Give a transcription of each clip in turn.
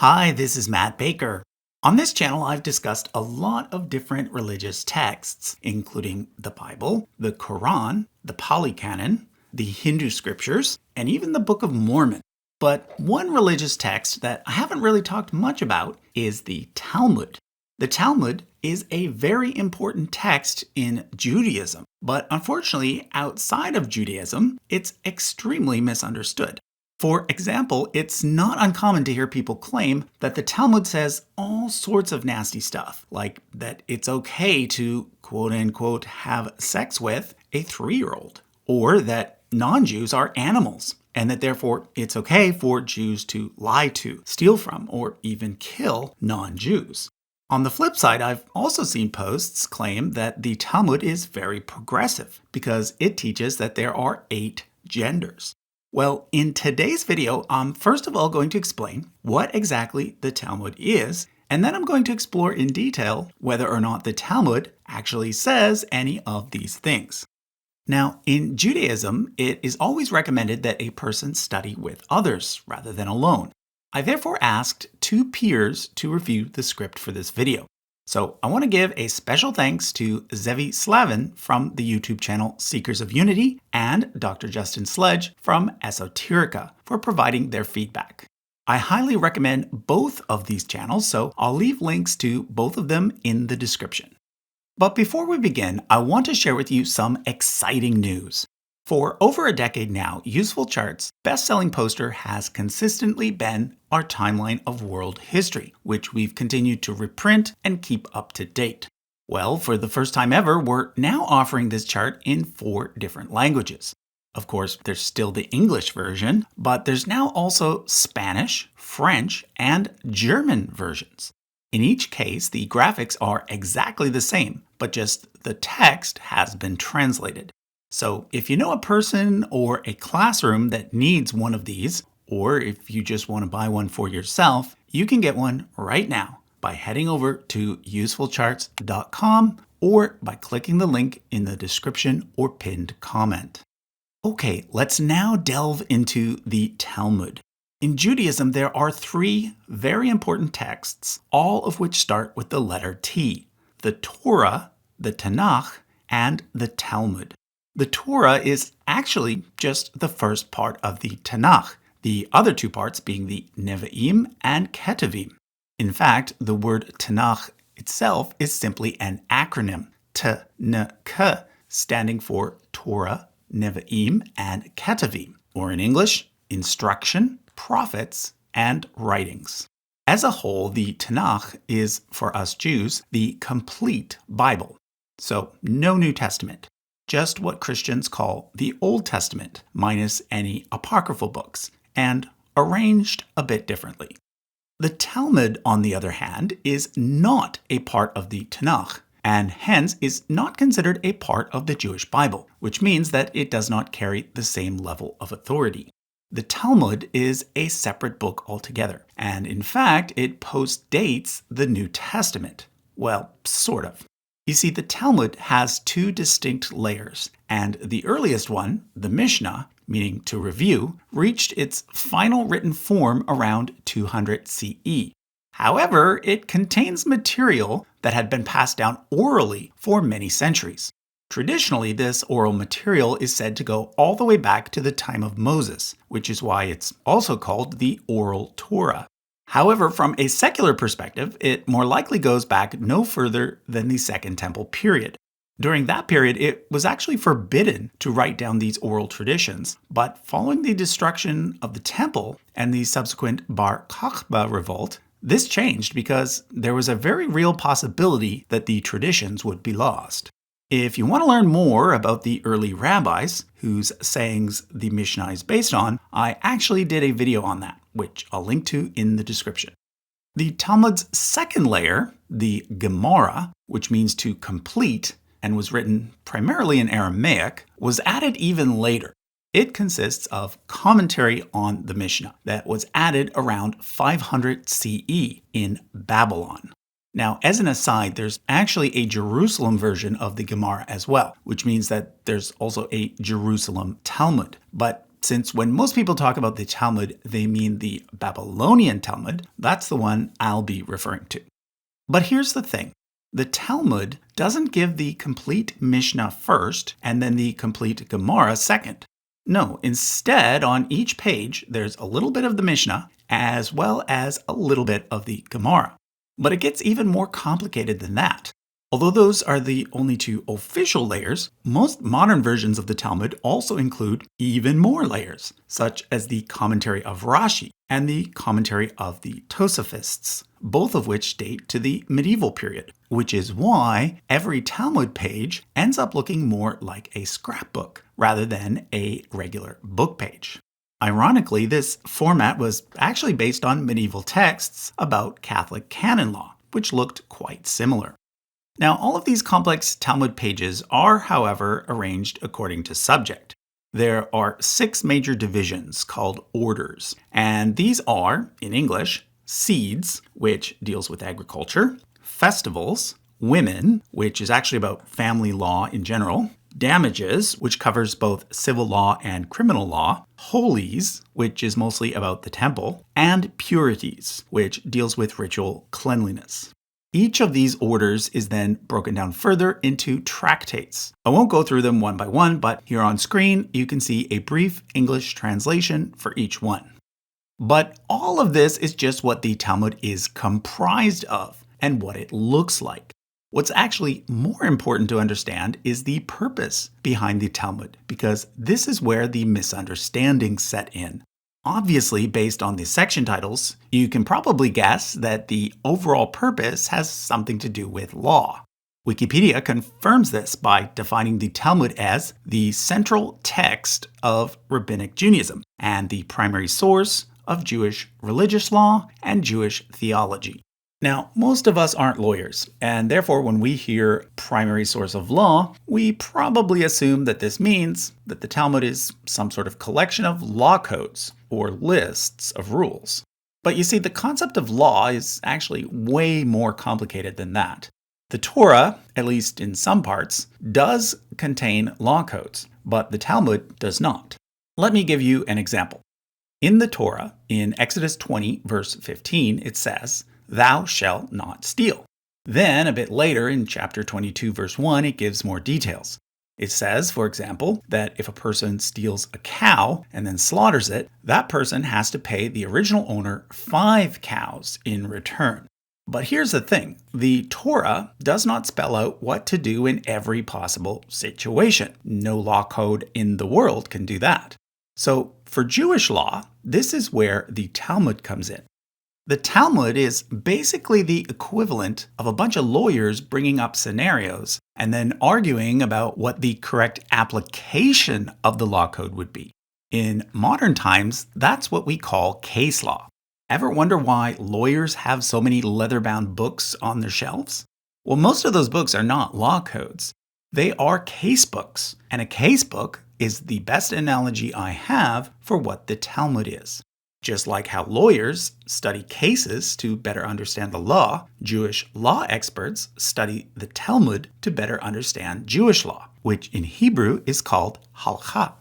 Hi, this is Matt Baker. On this channel, I've discussed a lot of different religious texts, including the Bible, the Quran, the Pali Canon, the Hindu scriptures, and even the Book of Mormon. But one religious text that I haven't really talked much about is the Talmud. The Talmud is a very important text in Judaism, but unfortunately, outside of Judaism, it's extremely misunderstood. For example, it's not uncommon to hear people claim that the Talmud says all sorts of nasty stuff, like that it's okay to quote-unquote have sex with a 3-year-old, or that non-Jews are animals, and that therefore it's okay for Jews to lie to, steal from, or even kill non-Jews. On the flip side, I've also seen posts claim that the Talmud is very progressive because it teaches that there are 8 genders. Well, in today's video, I'm first of all going to explain what exactly the Talmud is, and then I'm going to explore in detail whether or not the Talmud actually says any of these things. Now, in Judaism, it is always recommended that a person study with others rather than alone. I therefore asked 2 peers to review the script for this video. So I want to give a special thanks to Zevi Slavin from the YouTube channel Seekers of Unity and Dr. Justin Sledge from Esoterica for providing their feedback. I highly recommend both of these channels, so I'll leave links to both of them in the description. But before we begin, I want to share with you some exciting news. For over a decade now, Useful Charts' best-selling poster has consistently been our timeline of world history, which we've continued to reprint and keep up to date. Well, for the first time ever, we're now offering this chart in 4 different languages. Of course, there's still the English version, but there's now also Spanish, French, and German versions. In each case, the graphics are exactly the same, but just the text has been translated. So if you know a person or a classroom that needs one of these, or if you just want to buy one for yourself, you can get one right now by heading over to usefulcharts.com or by clicking the link in the description or pinned comment. Okay, let's now delve into the Talmud. In Judaism, there are 3 very important texts, all of which start with the letter T: the Torah, the Tanakh, and the Talmud. The Torah is actually just the first part of the Tanakh, the other 2 parts being the Nevi'im and Ketuvim. In fact, the word Tanakh itself is simply an acronym, T-N-K, standing for Torah, Nevi'im, and Ketuvim, or in English, instruction, prophets, and writings. As a whole, the Tanakh is, for us Jews, the complete Bible. So, no New Testament. Just what Christians call the Old Testament, minus any apocryphal books, and arranged a bit differently. The Talmud, on the other hand, is not a part of the Tanakh, and hence is not considered a part of the Jewish Bible, which means that it does not carry the same level of authority. The Talmud is a separate book altogether, and in fact, it postdates the New Testament. Well, sort of. You see, the Talmud has 2 distinct layers, and the earliest one, the Mishnah, meaning to review, reached its final written form around 200 CE. However, it contains material that had been passed down orally for many centuries. Traditionally, this oral material is said to go all the way back to the time of Moses, which is why it's also called the Oral Torah. However, from a secular perspective, it more likely goes back no further than the Second Temple period. During that period, it was actually forbidden to write down these oral traditions, but following the destruction of the temple and the subsequent Bar Kokhba revolt, this changed because there was a very real possibility that the traditions would be lost. If you want to learn more about the early rabbis, whose sayings the Mishnah is based on, I actually did a video on that, which I'll link to in the description. The Talmud's second layer, the Gemara, which means to complete, and was written primarily in Aramaic, was added even later. It consists of commentary on the Mishnah that was added around 500 CE in Babylon. Now, as an aside, there's actually a Jerusalem version of the Gemara as well, which means that there's also a Jerusalem Talmud. But since when most people talk about the Talmud, they mean the Babylonian Talmud, that's the one I'll be referring to. But here's the thing. The Talmud doesn't give the complete Mishnah first and then the complete Gemara second. No, instead, on each page, there's a little bit of the Mishnah as well as a little bit of the Gemara. But it gets even more complicated than that. Although those are the only two official layers, most modern versions of the Talmud also include even more layers, such as the commentary of Rashi and the commentary of the Tosafists, both of which date to the medieval period, which is why every Talmud page ends up looking more like a scrapbook rather than a regular book page. Ironically, this format was actually based on medieval texts about Catholic canon law, which looked quite similar. Now, all of these complex Talmud pages are, however, arranged according to subject. There are 6 major divisions called orders, and these are, in English, seeds, which deals with agriculture, festivals, women, which is actually about family law in general, damages, which covers both civil law and criminal law, holies, which is mostly about the temple, and purities, which deals with ritual cleanliness. Each of these orders is then broken down further into tractates. I won't go through them one by one, but here on screen you can see a brief English translation for each one. But all of this is just what the Talmud is comprised of and what it looks like. What's actually more important to understand is the purpose behind the Talmud, because this is where the misunderstandings set in. Obviously, based on the section titles, you can probably guess that the overall purpose has something to do with law. Wikipedia confirms this by defining the Talmud as the central text of Rabbinic Judaism and the primary source of Jewish religious law and Jewish theology. Now, most of us aren't lawyers, and therefore when we hear primary source of law, we probably assume that this means that the Talmud is some sort of collection of law codes or lists of rules. But you see, the concept of law is actually way more complicated than that. The Torah, at least in some parts, does contain law codes, but the Talmud does not. Let me give you an example. In the Torah, in Exodus 20, verse 15, it says, "Thou shalt not steal." Then, a bit later in chapter 22, verse 1, it gives more details. It says, for example, that if a person steals a cow and then slaughters it, that person has to pay the original owner 5 cows in return. But here's the thing. The Torah does not spell out what to do in every possible situation. No law code in the world can do that. So, for Jewish law, this is where the Talmud comes in. The Talmud is basically the equivalent of a bunch of lawyers bringing up scenarios and then arguing about what the correct application of the law code would be. In modern times, that's what we call case law. Ever wonder why lawyers have so many leather-bound books on their shelves? Well, most of those books are not law codes. They are case books, and a case book is the best analogy I have for what the Talmud is. Just like how lawyers study cases to better understand the law, Jewish law experts study the Talmud to better understand Jewish law, which in Hebrew is called halakha.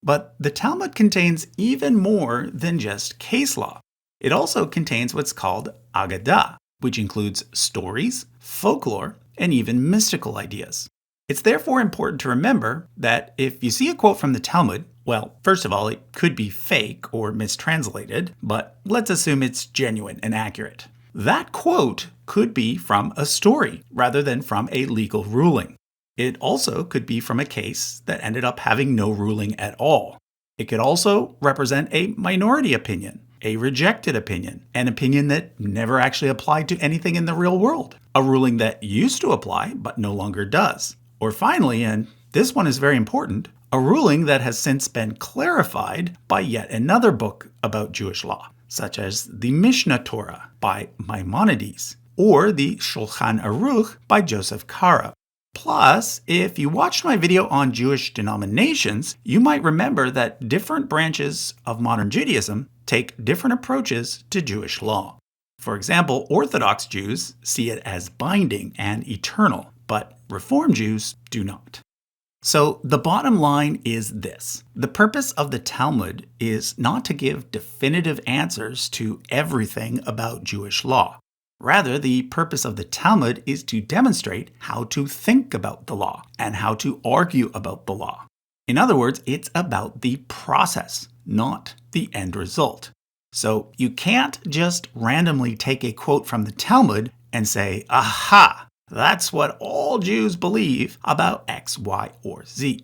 But the Talmud contains even more than just case law. It also contains what's called Agadah, which includes stories, folklore, and even mystical ideas. It's therefore important to remember that if you see a quote from the Talmud, well, first of all, it could be fake or mistranslated, but let's assume it's genuine and accurate. That quote could be from a story rather than from a legal ruling. It also could be from a case that ended up having no ruling at all. It could also represent a minority opinion, a rejected opinion, an opinion that never actually applied to anything in the real world, a ruling that used to apply but no longer does. Or finally, and this one is very important, a ruling that has since been clarified by yet another book about Jewish law, such as the Mishnah Torah by Maimonides, or the Shulchan Aruch by Joseph Kara. Plus, if you watched my video on Jewish denominations, you might remember that different branches of modern Judaism take different approaches to Jewish law. For example, Orthodox Jews see it as binding and eternal, but Reform Jews do not. So the bottom line is this. The purpose of the Talmud is not to give definitive answers to everything about Jewish law. Rather, the purpose of the Talmud is to demonstrate how to think about the law and how to argue about the law. In other words, it's about the process, not the end result. So you can't just randomly take a quote from the Talmud and say, aha, that's what all Jews believe about X, Y, or Z.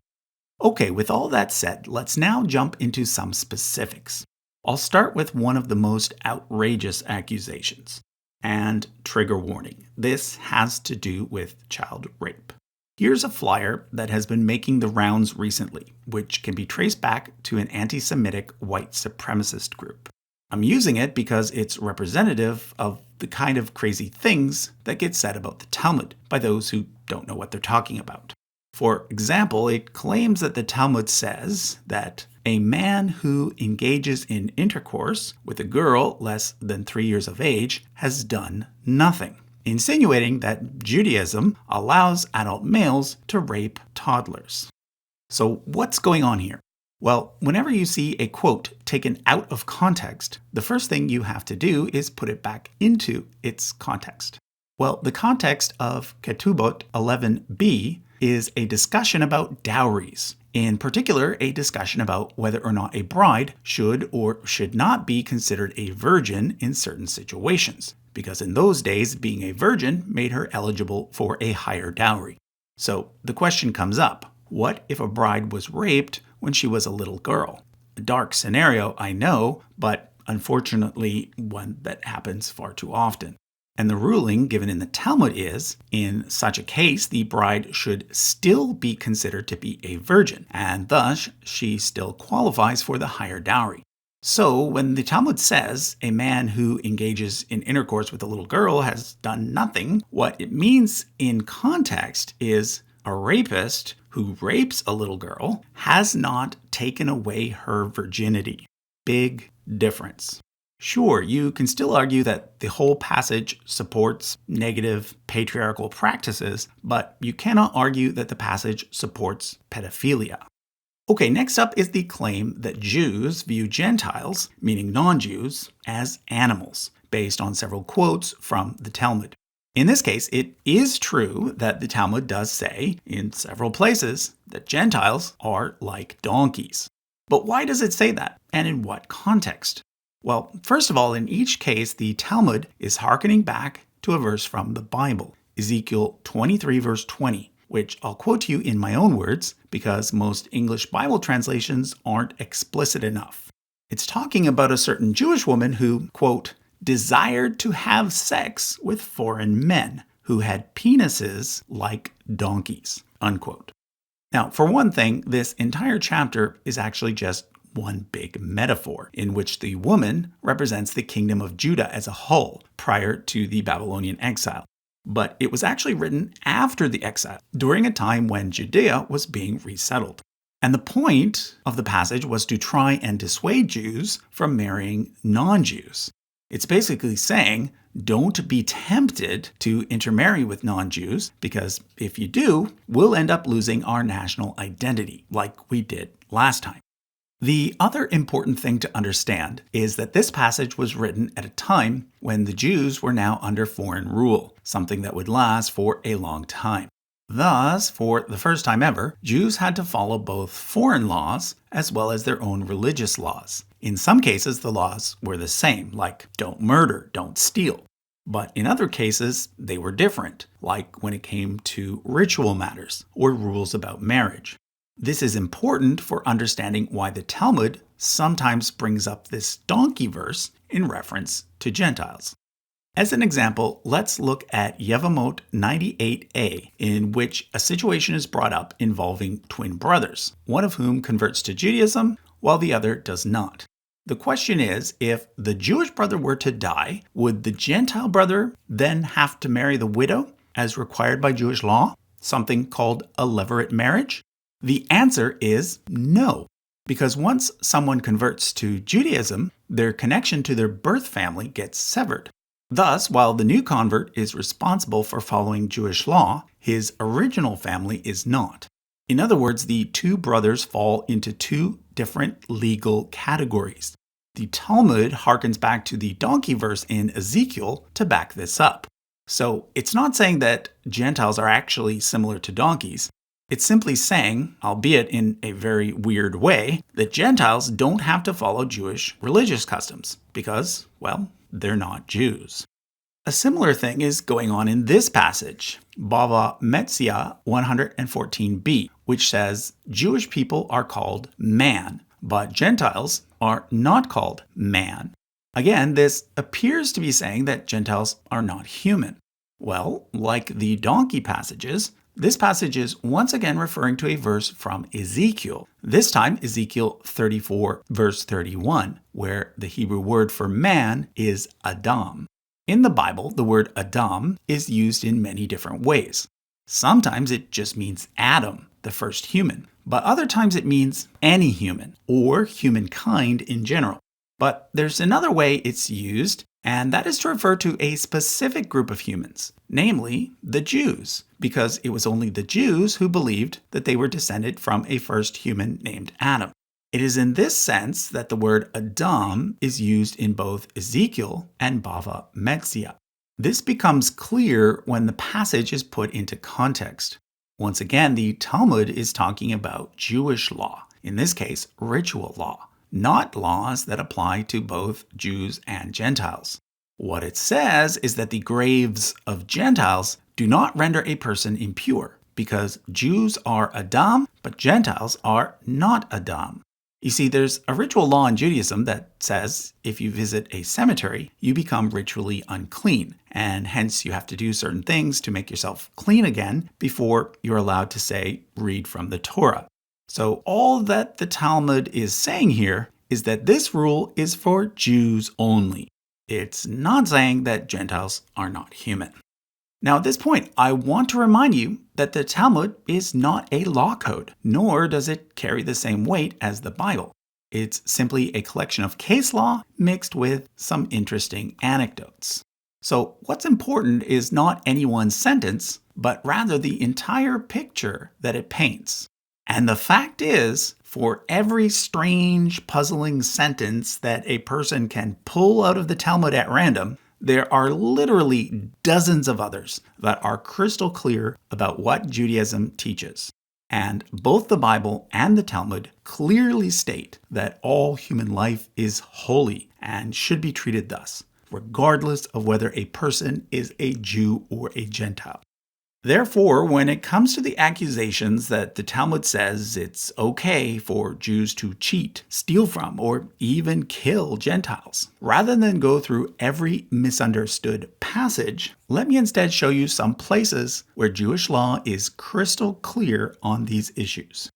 Okay, with all that said, let's now jump into some specifics. I'll start with one of the most outrageous accusations. And trigger warning, this has to do with child rape. Here's a flyer that has been making the rounds recently, which can be traced back to an anti-Semitic white supremacist group. I'm using it because it's representative of the kind of crazy things that get said about the Talmud by those who don't know what they're talking about. For example, it claims that the Talmud says that a man who engages in intercourse with a girl less than 3 years of age has done nothing, insinuating that Judaism allows adult males to rape toddlers. So what's going on here? Well, whenever you see a quote taken out of context, the first thing you have to do is put it back into its context. Well, the context of Ketubot 11b is a discussion about dowries. In particular, a discussion about whether or not a bride should or should not be considered a virgin in certain situations, because in those days, being a virgin made her eligible for a higher dowry. So the question comes up, what if a bride was raped when she was a little girl? A dark scenario, I know, but unfortunately one that happens far too often. And the ruling given in the Talmud is, in such a case, the bride should still be considered to be a virgin, and thus she still qualifies for the higher dowry. So when the Talmud says a man who engages in intercourse with a little girl has done nothing, what it means in context is a rapist who rapes a little girl has not taken away her virginity. Big difference. Sure, you can still argue that the whole passage supports negative patriarchal practices, but you cannot argue that the passage supports pedophilia. Okay, next up is the claim that Jews view Gentiles, meaning non-Jews, as animals, based on several quotes from the Talmud. In this case, it is true that the Talmud does say, in several places, that Gentiles are like donkeys. But why does it say that, and in what context? Well, first of all, in each case, the Talmud is hearkening back to a verse from the Bible, Ezekiel 23 verse 20, which I'll quote to you in my own words because most English Bible translations aren't explicit enough. It's talking about a certain Jewish woman who, quote, desired to have sex with foreign men who had penises like donkeys, unquote. Now, for one thing, this entire chapter is actually just one big metaphor in which the woman represents the kingdom of Judah as a whole prior to the Babylonian exile. But it was actually written after the exile, during a time when Judea was being resettled. And the point of the passage was to try and dissuade Jews from marrying non-Jews. It's basically saying, don't be tempted to intermarry with non-Jews, because if you do, we'll end up losing our national identity, like we did last time. The other important thing to understand is that this passage was written at a time when the Jews were now under foreign rule, something that would last for a long time. Thus, for the first time ever, Jews had to follow both foreign laws as well as their own religious laws. In some cases, the laws were the same, like don't murder, don't steal. But in other cases, they were different, like when it came to ritual matters or rules about marriage. This is important for understanding why the Talmud sometimes brings up this donkey verse in reference to Gentiles. As an example, let's look at Yevamot 98a, in which a situation is brought up involving twin brothers, one of whom converts to Judaism while the other does not. The question is, if the Jewish brother were to die, would the Gentile brother then have to marry the widow as required by Jewish law, something called a levirate marriage? The answer is no, because once someone converts to Judaism, their connection to their birth family gets severed. Thus, while the new convert is responsible for following Jewish law, his original family is not. In other words, the two brothers fall into two different legal categories. The Talmud harkens back to the donkey verse in Ezekiel to back this up. So it's not saying that Gentiles are actually similar to donkeys. It's simply saying, albeit in a very weird way, that Gentiles don't have to follow Jewish religious customs because, well, they're not Jews. A similar thing is going on in this passage, Bava Metzia 114b, which says Jewish people are called man, but Gentiles are not called man. Again, this appears to be saying that Gentiles are not human. Well, like the donkey passages, this passage is once again referring to a verse from Ezekiel, this time Ezekiel 34, verse 31, where the Hebrew word for man is Adam. In the Bible, the word Adam is used in many different ways. Sometimes it just means Adam, the first human, but other times it means any human, or humankind in general. But there's another way it's used, and that is to refer to a specific group of humans, namely the Jews, because it was only the Jews who believed that they were descended from a first human named Adam. It is in this sense that the word Adam is used in both Ezekiel and Bava Metzia. This becomes clear when the passage is put into context. Once again, the Talmud is talking about Jewish law, in this case, ritual law, not laws that apply to both Jews and Gentiles. What it says is that the graves of Gentiles do not render a person impure, because Jews are Adam, but Gentiles are not Adam. You see, there's a ritual law in Judaism that says if you visit a cemetery, you become ritually unclean, and hence you have to do certain things to make yourself clean again before you're allowed to, say, read from the Torah. So all that the Talmud is saying here is that this rule is for Jews only. It's not saying that Gentiles are not human. Now, at this point, I want to remind you that the Talmud is not a law code, nor does it carry the same weight as the Bible. It's simply a collection of case law mixed with some interesting anecdotes. So what's important is not any one sentence, but rather the entire picture that it paints. And the fact is, for every strange, puzzling sentence that a person can pull out of the Talmud at random, there are literally dozens of others that are crystal clear about what Judaism teaches. And both the Bible and the Talmud clearly state that all human life is holy and should be treated thus, regardless of whether a person is a Jew or a Gentile. Therefore, when it comes to the accusations that the Talmud says it's okay for Jews to cheat, steal from, or even kill Gentiles, rather than go through every misunderstood passage, let me instead show you some places where Jewish law is crystal clear on these issues.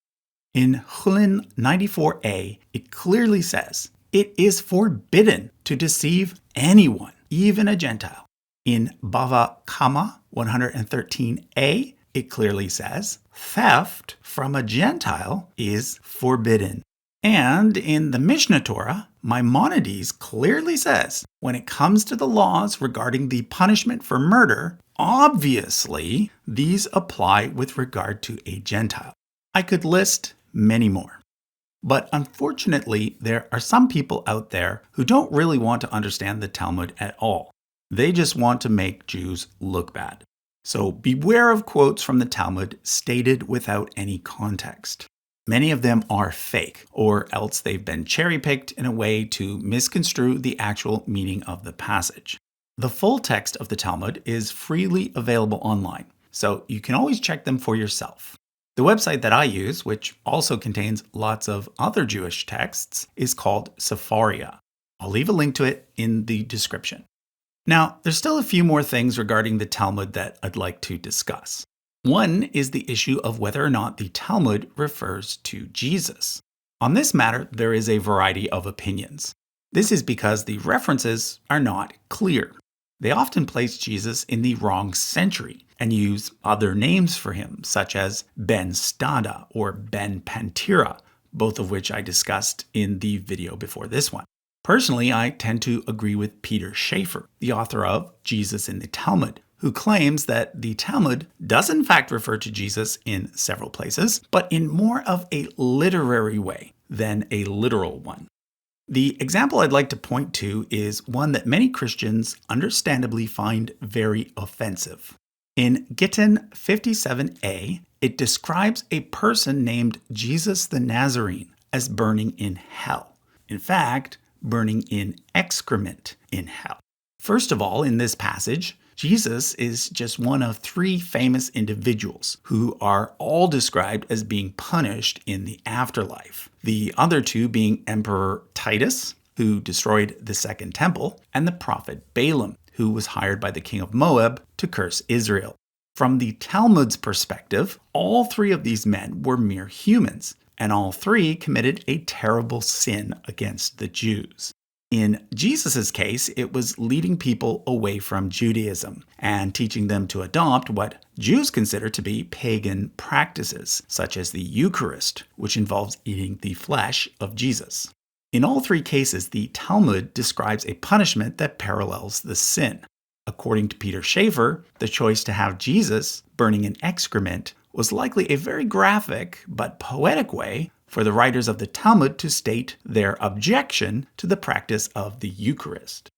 In Chulin 94a, it clearly says, it is forbidden to deceive anyone, even a Gentile. In Bava Kama 113a, it clearly says, theft from a Gentile is forbidden. And in the Mishnah Torah, Maimonides clearly says, when it comes to the laws regarding the punishment for murder, obviously these apply with regard to a Gentile. I could list many more. But unfortunately, there are some people out there who don't really want to understand the Talmud at all. They just want to make Jews look bad. So beware of quotes from the Talmud stated without any context. Many of them are fake, or else they've been cherry-picked in a way to misconstrue the actual meaning of the passage. The full text of the Talmud is freely available online, so you can always check them for yourself. The website that I use, which also contains lots of other Jewish texts, is called Sefaria. I'll leave a link to it in the description. Now, there's still a few more things regarding the Talmud that I'd like to discuss. One is the issue of whether or not the Talmud refers to Jesus. On this matter, there is a variety of opinions. This is because the references are not clear. They often place Jesus in the wrong century and use other names for him, such as Ben Stada or Ben Pantira, both of which I discussed in the video before this one. Personally, I tend to agree with Peter Schaeffer, the author of Jesus in the Talmud, who claims that the Talmud does in fact refer to Jesus in several places, but in more of a literary way than a literal one. The example I'd like to point to is one that many Christians understandably find very offensive. In Gittin 57a, it describes a person named Jesus the Nazarene as burning in hell. In fact, burning in excrement in hell. First of all, in this passage, Jesus is just one of three famous individuals who are all described as being punished in the afterlife. The other two being Emperor Titus, who destroyed the Second Temple, and the prophet Balaam, who was hired by the king of Moab to curse Israel. From the Talmud's perspective, all three of these men were mere humans, and all three committed a terrible sin against the Jews. In Jesus' case, it was leading people away from Judaism and teaching them to adopt what Jews consider to be pagan practices, such as the Eucharist, which involves eating the flesh of Jesus. In all three cases, the Talmud describes a punishment that parallels the sin. According to Peter Schaeffer, the choice to have Jesus burning in excrement was likely a very graphic but poetic way for the writers of the Talmud to state their objection to the practice of the Eucharist.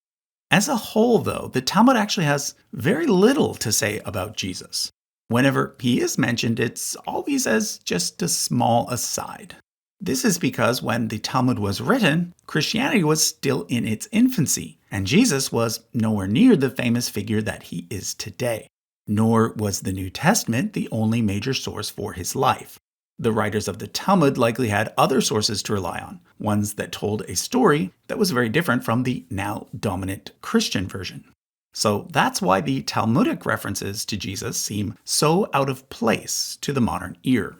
As a whole, though, the Talmud actually has very little to say about Jesus. Whenever he is mentioned, it's always as just a small aside. This is because when the Talmud was written, Christianity was still in its infancy, and Jesus was nowhere near the famous figure that he is today. Nor was the New Testament the only major source for his life. The writers of the Talmud likely had other sources to rely on, ones that told a story that was very different from the now dominant Christian version. So that's why the Talmudic references to Jesus seem so out of place to the modern ear.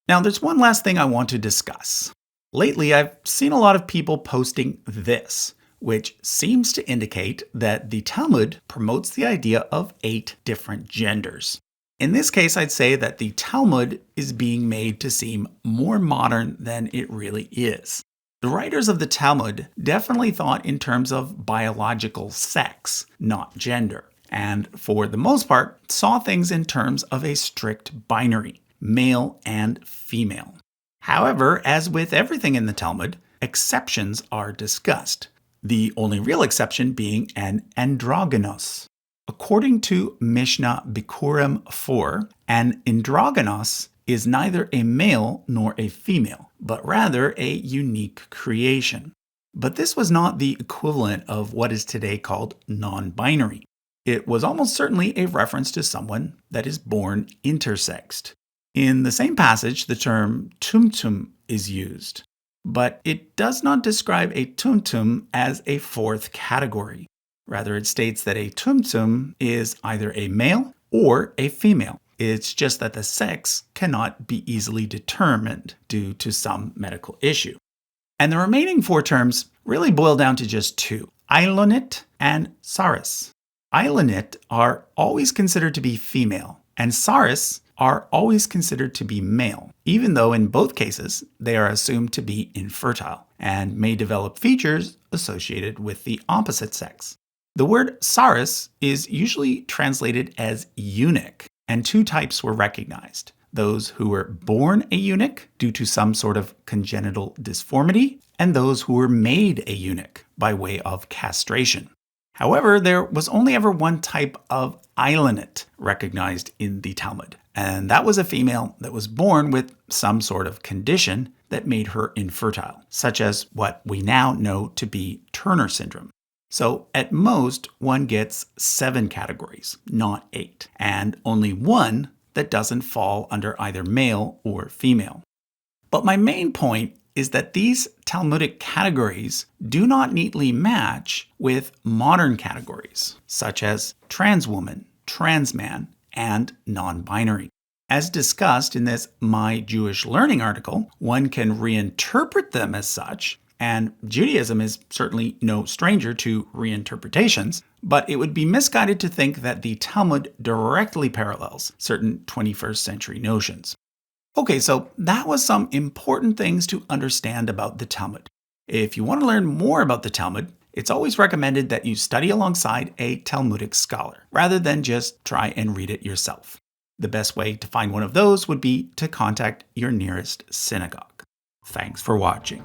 Now, there's one last thing I want to discuss. Lately, I've seen a lot of people posting this, which seems to indicate that the Talmud promotes the idea of 8 different genders. In this case, I'd say that the Talmud is being made to seem more modern than it really is. The writers of the Talmud definitely thought in terms of biological sex, not gender, and for the most part, saw things in terms of a strict binary, male and female. However, as with everything in the Talmud, exceptions are discussed, the only real exception being an androgynos. According to Mishnah Bikurim 4, an androgynos is neither a male nor a female, but rather a unique creation. But this was not the equivalent of what is today called non-binary. It was almost certainly a reference to someone that is born intersexed. In the same passage, the term tumtum is used, but it does not describe a tumtum as a fourth category. Rather, it states that a tumtum is either a male or a female. It's just that the sex cannot be easily determined due to some medical issue. And the remaining 4 terms really boil down to just 2, Ilonit and Saris. Ilonit are always considered to be female, and Saris are always considered to be male, even though in both cases they are assumed to be infertile and may develop features associated with the opposite sex. The word saris is usually translated as eunuch, and 2 types were recognized. Those who were born a eunuch due to some sort of congenital disformity, and those who were made a eunuch by way of castration. However, there was only ever one type of ilonit recognized in the Talmud, and that was a female that was born with some sort of condition that made her infertile, such as what we now know to be Turner syndrome. So at most, one gets 7 categories, not 8, and only 1 that doesn't fall under either male or female. But my main point is that these Talmudic categories do not neatly match with modern categories, such as trans woman, trans man, and non-binary. As discussed in this My Jewish Learning article, one can reinterpret them as such, and Judaism is certainly no stranger to reinterpretations, but it would be misguided to think that the Talmud directly parallels certain 21st century notions. Okay, so that was some important things to understand about the Talmud. If you want to learn more about the Talmud, it's always recommended that you study alongside a Talmudic scholar, rather than just try and read it yourself. The best way to find one of those would be to contact your nearest synagogue. Thanks for watching.